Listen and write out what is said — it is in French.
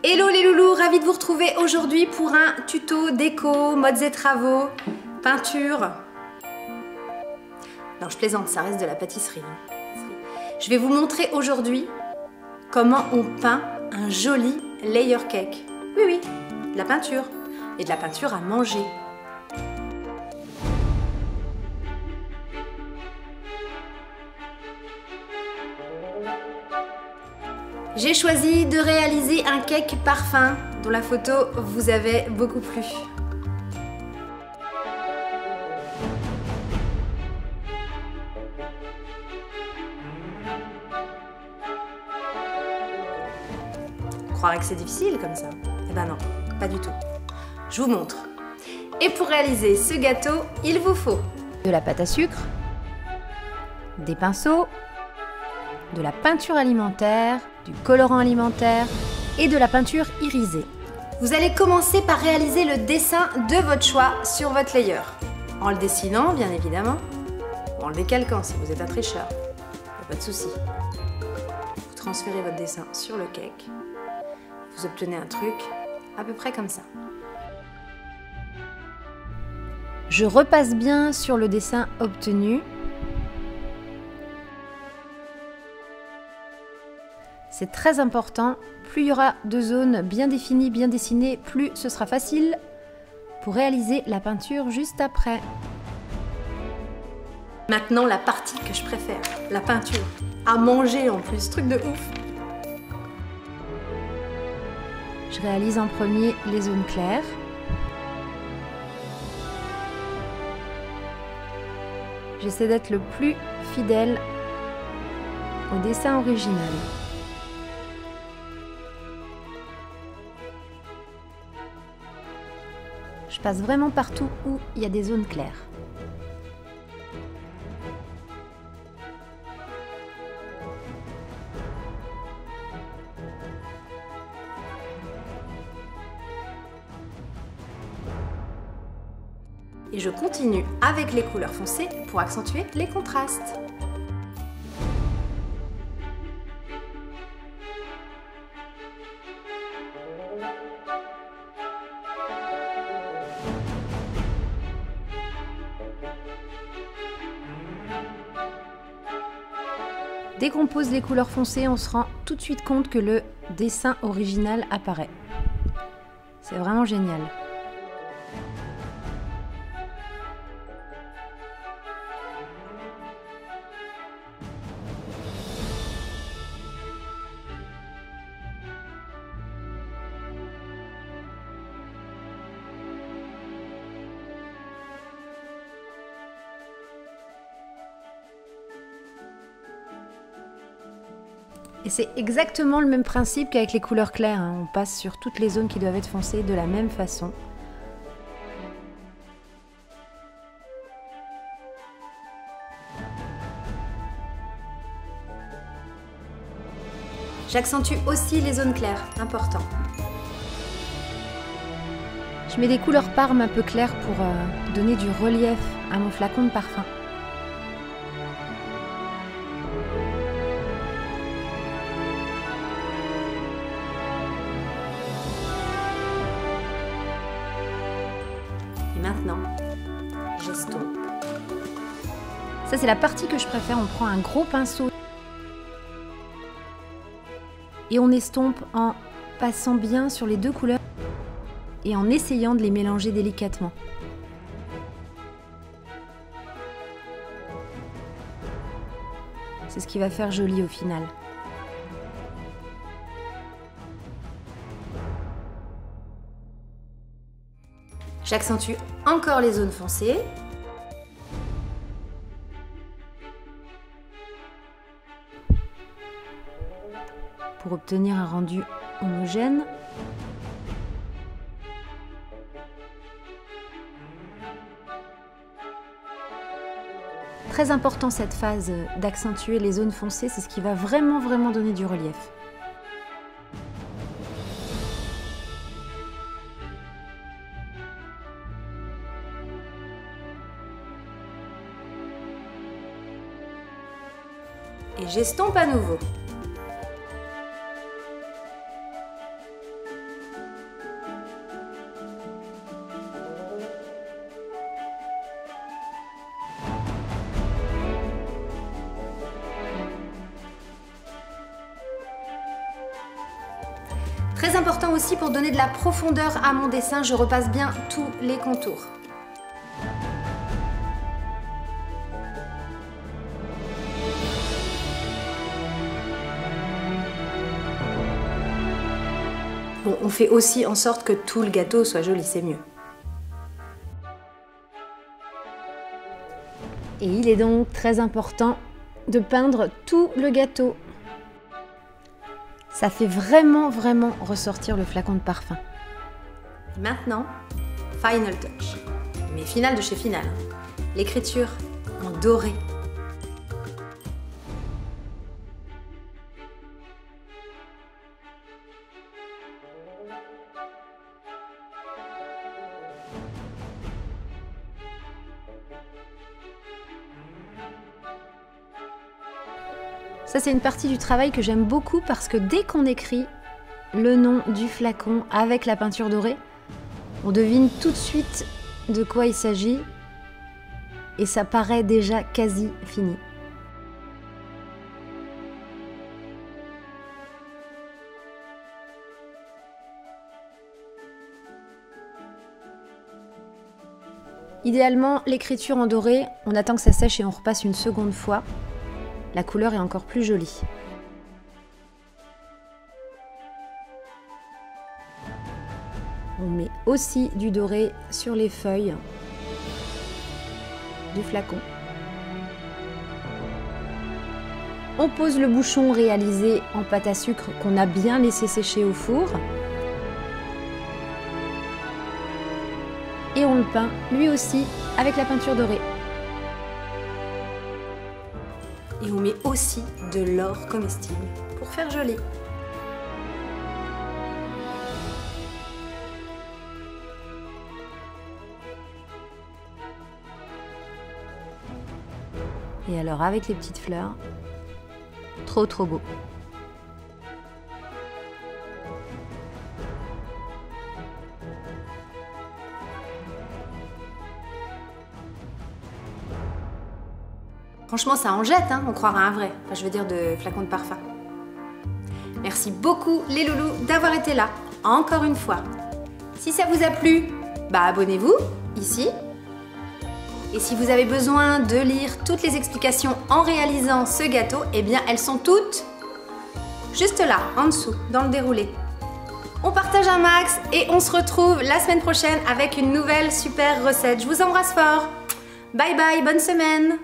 Hello les loulous, ravie de vous retrouver aujourd'hui pour un tuto déco, modes et travaux, peinture. Non, je plaisante, ça reste de la pâtisserie. Je vais vous montrer aujourd'hui comment on peint un joli layer cake. Oui, oui, de la peinture. Et de la peinture à manger. J'ai choisi de réaliser un cake parfum dont la photo vous avait beaucoup plu. Vous croirez que c'est difficile comme ça? Eh ben non, pas du tout. Je vous montre. Et pour réaliser ce gâteau, il vous faut de la pâte à sucre, des pinceaux, de la peinture alimentaire, du colorant alimentaire et de la peinture irisée. Vous allez commencer par réaliser le dessin de votre choix sur votre layer. En le dessinant, bien évidemment, ou en le décalquant si vous êtes un tricheur, pas de souci. Vous transférez votre dessin sur le cake. Vous obtenez un truc à peu près comme ça. Je repasse bien sur le dessin obtenu. C'est très important, plus il y aura de zones bien définies, bien dessinées, plus ce sera facile pour réaliser la peinture juste après. Maintenant, la partie que je préfère, la peinture. À manger en plus, truc de ouf. Je réalise en premier les zones claires. J'essaie d'être le plus fidèle au dessin original. Je passe vraiment partout où il y a des zones claires. Et je continue avec les couleurs foncées pour accentuer les contrastes. Dès qu'on pose les couleurs foncées, on se rend tout de suite compte que le dessin original apparaît. C'est vraiment génial. Et c'est exactement le même principe qu'avec les couleurs claires, hein. On passe sur toutes les zones qui doivent être foncées de la même façon. J'accentue aussi les zones claires, important. Je mets des couleurs parmes un peu claires pour donner du relief à mon flacon de parfum. Maintenant, j'estompe. Ça, c'est la partie que je préfère. On prend un gros pinceau et on estompe en passant bien sur les deux couleurs et en essayant de les mélanger délicatement. C'est ce qui va faire joli au final. J'accentue encore les zones foncées. Pour obtenir un rendu homogène. Très important cette phase d'accentuer les zones foncées, c'est ce qui va vraiment donner du relief. Et j'estompe à nouveau. Très important aussi pour donner de la profondeur à mon dessin, je repasse bien tous les contours. Bon, on fait aussi en sorte que tout le gâteau soit joli, c'est mieux. Et il est donc très important de peindre tout le gâteau. Ça fait vraiment ressortir le flacon de parfum. Maintenant, Final Touch. Mais Final de chez Final. L'écriture en doré. Ça, c'est une partie du travail que j'aime beaucoup parce que dès qu'on écrit le nom du flacon avec la peinture dorée, on devine tout de suite de quoi il s'agit et ça paraît déjà quasi fini. Idéalement, l'écriture en doré, on attend que ça sèche et on repasse une seconde fois. La couleur est encore plus jolie. On met aussi du doré sur les feuilles du flacon. On pose le bouchon réalisé en pâte à sucre qu'on a bien laissé sécher au four. Et on le peint lui aussi avec la peinture dorée. Et on met aussi de l'or comestible pour faire joli. Et alors avec les petites fleurs, trop beau. Franchement, ça en jette, hein, on croirait un vrai. Enfin, je veux dire de flacon de parfum. Merci beaucoup les loulous d'avoir été là, encore une fois. Si ça vous a plu, bah abonnez-vous, ici. Et si vous avez besoin de lire toutes les explications en réalisant ce gâteau, eh bien elles sont toutes juste là, en dessous, dans le déroulé. On partage un max et on se retrouve la semaine prochaine avec une nouvelle super recette. Je vous embrasse fort. Bye bye, bonne semaine.